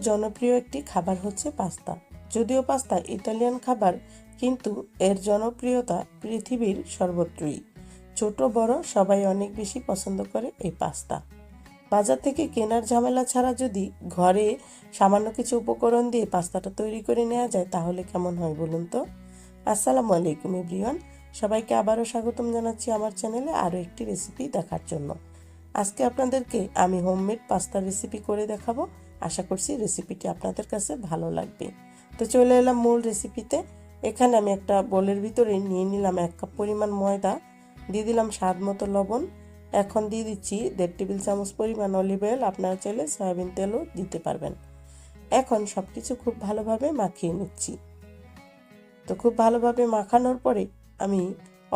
জনপ্রিয় একটি খাবার হচ্ছে পাস্তা। যদিও পাস্তা ইতালিয়ান খাবার, কিন্তু এর জনপ্রিয়তা পৃথিবীর সর্বত্রই। ছোট বড় সবাই অনেক বেশি পছন্দ করে এই পাস্তা। বাজার থেকে কেনার ঝামেলা ছাড়া যদি ঘরে সামান্য কিছু উপকরণ দিয়ে পাস্তাটা তৈরি করে নেওয়া যায় তাহলে কেমন হয় বলুন তো। আসসালামু আলাইকুম এভরিওয়ান, সবাইকে আবারও স্বাগতম জানাচ্ছি আমার চ্যানেলে আরও একটি রেসিপি দেখার জন্য। আজকে আপনাদেরকে আমি হোমমেড পাস্তা রেসিপি করে দেখাবো। আশা করছি রেসিপিটি আপনাদের কাছে ভালো লাগবে। তো চলে এলাম মূল রেসিপিতে। এখানে আমি একটা বোলের ভিতরে নিয়ে নিলাম 1 কাপ পরিমাণ ময়দা, দিয়ে দিলাম স্বাদ মতো লবণ। এখন দিয়ে দিচ্ছি 1.5 টেবিল চামচ পরিমাণ অলিভ অয়েল, আপনারা চাইলে সয়াবিন তেলও দিতে পারবেন। এখন সব কিছু খুব ভালোভাবে মাখিয়ে নিচ্ছি। তো খুব ভালোভাবে মাখানোর পরে আমি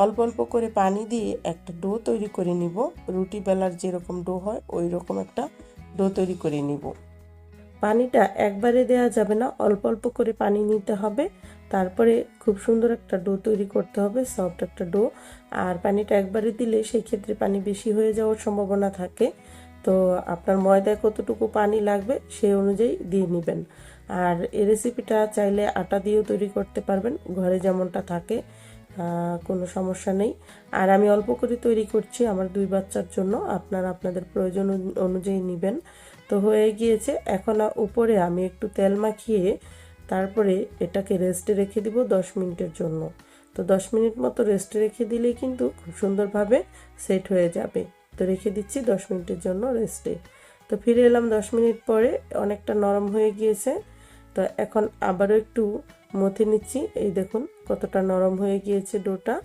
অল্প অল্প করে পানি দিয়ে একটা ডো তৈরি করে নিব। রুটি বেলার যেরকম ডো হয় ওই রকম একটা ডো তৈরি করে নিব। পানিটা একবারে দেওয়া যাবে না, অল্প অল্প করে পানি নিতে হবে। তারপরে খুব সুন্দর একটা ডো তৈরি করতে হবে, সফট একটা ডো। আর পানিটা একবারে দিলে সেই ক্ষেত্রে পানি বেশি হয়ে যাওয়ার সম্ভাবনা থাকে। তো আপনার ময়দায় কতটুকু পানি লাগবে সেই অনুযায়ী দিয়ে নেবেন। আর এই রেসিপিটা চাইলে আটা দিয়েও তৈরি করতে পারবেন, ঘরে যেমনটা থাকে, কোনো সমস্যা নেই। আর আমি অল্প করে তৈরি করছি আমার 2 বাচ্চার জন্য, আপনারা আপনাদের প্রয়োজন অনুযায়ী নেবেন। তো হয়ে গিয়েছে। এখন উপরে আমি একটু তেল মাখিয়ে তারপরে এটাকে রেস্টে রেখে দিব 10 মিনিটের জন্য। তো 10 মিনিট মতো রেস্টে রেখে দিলেই কিন্তু খুব সুন্দরভাবে সেট হয়ে যাবে। তো রেখে দিচ্ছি 10 মিনিটের জন্য রেস্টে। তো ফিরে এলাম 10 মিনিট পরে, অনেকটা নরম হয়ে গিয়েছে। তো এখন আবারও একটু মথে নিচ্ছি। এই দেখুন কতটা নরম হয়ে গিয়েছে ডোটা।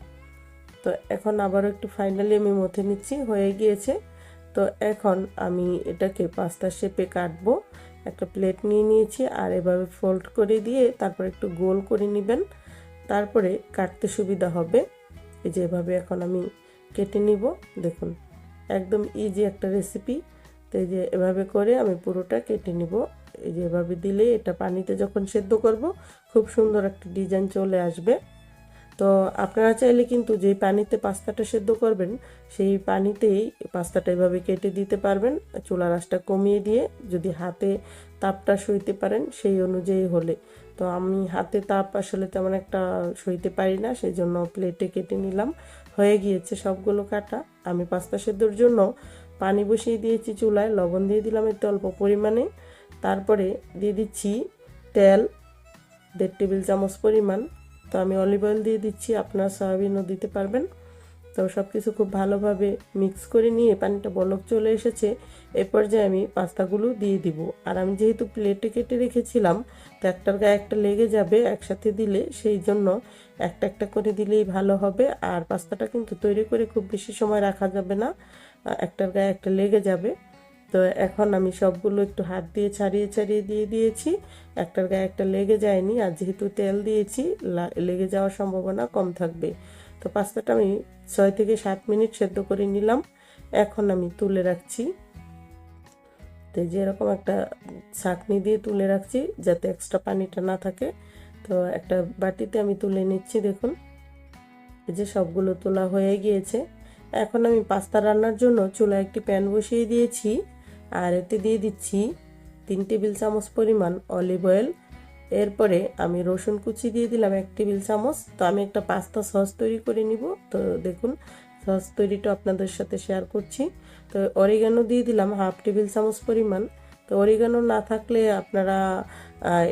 তো এখন আবারও একটু ফাইনালি আমি মথে নিচ্ছি, হয়ে গিয়েছে। তো এখন আমি এটাকে পাস্তা শেপে কাটবো। একটা প্লেট নিয়ে নিয়েছি আর এভাবে ফোল্ড করে দিয়ে তারপর একটু গোল করে নেবেন, তারপরে কাটতে সুবিধা হবে। এই যে এভাবে এখন আমি কেটে নিব। দেখুন একদম ইজি একটা রেসিপি। তো এই যে এভাবে করে আমি পুরোটা কেটে নিব। এই যে এভাবে দিলে এটা পানিতে যখন সেদ্ধ করব খুব সুন্দর একটা ডিজাইন চলে আসবে। তো আপনারা চাইলে কিন্তু যেই পানিতে পাস্তাটা সেদ্ধ করবেন সেই পানিতেই পাস্তাটা এভাবে কেটে দিতে পারবেন, চুলার আঁচটা কমিয়ে দিয়ে, যদি হাতে তাপটা সইতে পারেন সেই অনুযায়ী হলে। তো আমি হাতে তাপ আসলে তেমন একটা সইতে পারি না, সেই জন্য প্লেটে কেটে নিলাম। হয়ে গিয়েছে সবগুলো কাটা। আমি পাস্তা সেদ্ধর জন্য পানি বসিয়ে দিয়েছি চুলায়, লবণ দিয়ে দিলাম একটু অল্প পরিমাণে। তারপরে দিয়ে দিচ্ছি তেল 1.5 টেবিল চামচ পরিমাণ। তো আমি অলিভ অয়েল দিয়ে দিচ্ছি, আপনারা সয়াবিনও দিতে পারবেন। তো সব কিছু খুব ভালোভাবে মিক্স করে নিয়ে পানিটা বলক চলে এসেছে, এ পর্যায়ে আমি পাস্তাগুলো দিয়ে দিব। আর আমি যেহেতু প্লেটে কেটে রেখেছিলাম তো একটার গায়ে একটা লেগে যাবে একসাথে দিলে, সেই জন্য একটা একটা করে দিলেই ভালো হবে। আর পাস্তাটা কিন্তু তৈরি করে খুব বেশি সময় রাখা যাবে না, একটার গায়ে একটা লেগে যাবে। তো এখন আমি সবগুলো একটু হাত দিয়ে ছাড়িয়ে ছাড়িয়ে দিয়ে দিয়েছি, একটার গায়ে একটা লেগে যায়নি। আর যেহেতু তেল দিয়েছি লেগে যাওয়ার সম্ভাবনা কম থাকবে। তো পাস্তাটা আমি 6 থেকে 7 মিনিট সেদ্ধ করে নিলাম। এখন আমি তুলে রাখছি। তো যেরকম একটা ছাঁকনি দিয়ে তুলে রাখছি যাতে এক্সট্রা পানিটা না থাকে। তো একটা বাটিতে আমি তুলে নিচ্ছি। দেখুন এই যে সবগুলো তোলা হয়ে গিয়েছে। এখন আমি পাস্তা রান্নার জন্য চুলায় একটি প্যান বসিয়ে দিয়েছি আর এতে দিয়ে দিচ্ছি 3 টেবিল চামচ পরিমাণ অলিভ অয়েল। এরপরে আমি রসুন কুচি দিয়ে দিলাম 1 টেবিল চামচ। তো আমি একটা পাস্তা সস তৈরি করে নিব। তো দেখুন সস তৈরিটা আপনাদের সাথে শেয়ার করছি। তো অরিগানো দিয়ে দিলাম 1/2 টেবিল চামচ পরিমাণ। তো অরিগানো না থাকলে আপনারা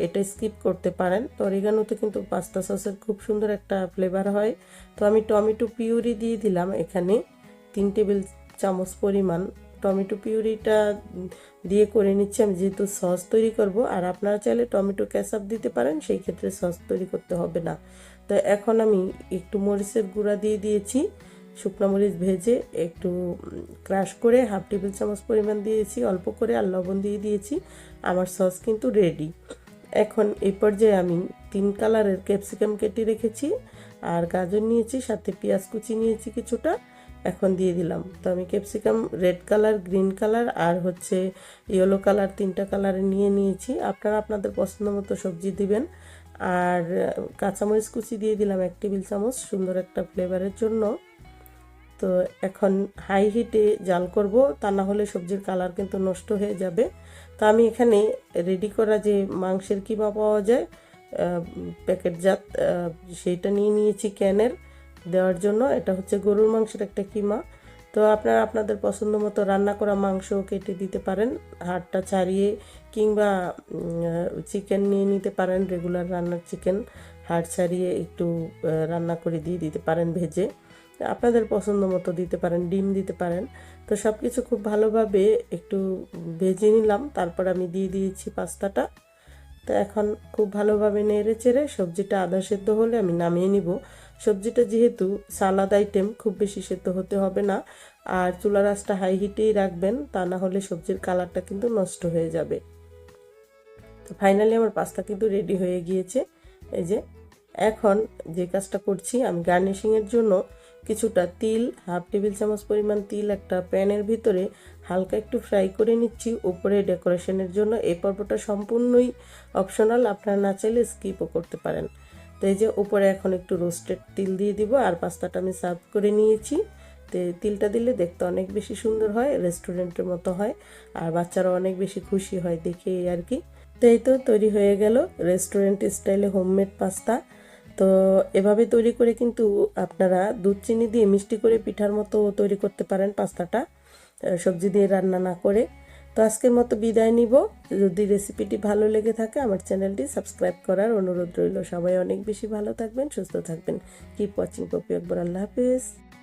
এটা স্কিপ করতে পারেন। তো অরিগানোতে কিন্তু পাস্তা সসের খুব সুন্দর একটা ফ্লেভার হয়। তো আমি টমেটো পিউরি দিয়ে দিলাম এখানে 3 টেবিল চামচ পরিমাণ। টমেটো পিউরিটা দিয়ে করে নিচ্ছি আমি, যেহেতু সস তৈরি করব। আর আপনারা চাইলে টমেটো কেচাপ দিতে পারেন, সেই ক্ষেত্রে সস তৈরি করতে হবে না। তো এখন আমি একটু মরিচের গুঁড়া দিয়ে দিয়েছি, শুকনো মরিচ ভেজে একটু ক্রাশ করে 1/2 টেবিল চামচ পরিমাণ দিয়েছি অল্প করে, আর লবণ দিয়ে দিয়েছি। আমার সস কিন্তু রেডি। এখন এই পর্যায়ে আমি 3 কালারের ক্যাপসিকাম কেটে রেখেছি আর গাজর নিয়েছি, সাথে পেঁয়াজ কুচি নিয়েছি কিছুটা, এখন দিয়ে দিলাম। তো আমি capsicum red colour, green colour আর হচ্ছে ইয়েলো কালার 3টা কালারে নিয়ে নিয়েছি। আপনারা আপনাদের পছন্দ মতো সবজি দিবেন। আর কাঁচামরিচ কুচি দিয়ে দিলাম 1 টেবিল চামচ সুন্দর একটা ফ্লেভারের জন্য। তো এখন হাই হিটে জাল করব, তা না হলে সবজির কালার কিন্তু নষ্ট হয়ে যাবে। তো তো আমি এখানে রেডি করা যে মাংসের কিমা পাওয়া যায় প্যাকেটজাত, সেইটা নিয়ে নিয়েছি ক্যানের দেওয়ার জন্য। এটা হচ্ছে গরুর মাংসের একটা কিমা। তো আপনারা আপনাদের পছন্দ মতো রান্না করা মাংস কেটে দিতে পারেন, হাড়টা ছাড়িয়ে, কিংবা চিকেন নিয়ে নিতে পারেন, রেগুলার রান্নার চিকেন হাড় ছাড়িয়ে একটু রান্না করে দিয়ে দিতে পারেন ভেজে, আপনাদের পছন্দ মতো দিতে পারেন, ডিম দিতে পারেন। তো সব কিছু খুব ভালোভাবে একটু ভেজে নিলাম, তারপর আমি দিয়ে দিয়েছি পাস্তাটা। তো এখন খুব ভালোভাবে নেড়ে চেড়ে সবজিটা আধা সেদ্ধ হলে আমি নামিয়ে নিব। সবজিটা যেহেতু সালাদ আইটেম, খুব বেশি সেদ্ধ হতে হবে না, আর চুলার আঁচটা হাই হিটেই রাখবেন, তা না হলে সবজির কালারটা কিন্তু নষ্ট হয়ে যাবে। তো ফাইনালি আমার পাস্তা কিন্তু রেডি হয়ে গিয়েছে। এই যে এখন যে কাজটা করছি, আমি গার্নিশিংয়ের জন্য কিছুটা তিল, হাফ টেবিল চামচ পরিমাণ তিল একটা প্যানের ভিতরে হালকা একটু ফ্রাই করে নিচ্ছি উপরে ডেকোরেশনের জন্য। এই পর্বটা সম্পূর্ণই অপশনাল, আপনারা না চাইলে স্কিপও করতে পারেন। তো এই যে উপরে এখন একটু রোস্টেড তিল দিয়ে দিব, আর পাস্তাটা আমি সার্ভ করে নিয়েছি। তো তিলটা দিলে দেখতে অনেক বেশি সুন্দর হয়, রেস্টুরেন্টের মতো হয়, আর বাচ্চারা অনেক বেশি খুশি হয় দেখে আর কি। তো এই তো তৈরি হয়ে গেল রেস্টুরেন্ট স্টাইলে হোমমেড পাস্তা। তো এভাবে তৈরি করে কিন্তু আপনারা দুধ চিনি দিয়ে মিষ্টি করে পিঠার মতো তৈরি করতে পারেন পাস্তাটা, সবজি দিয়ে রান্না না করে। তো আজকের মতো বিদায় নিব। যদি রেসিপিটি ভালো লেগে থাকে আমার চ্যানেলটি সাবস্ক্রাইব করার অনুরোধ রইল। সবাই অনেক বেশি ভালো থাকবেন, সুস্থ থাকবেন। কিপ ওয়াচিং পপি আকবর। আল্লাহ হাফেজ।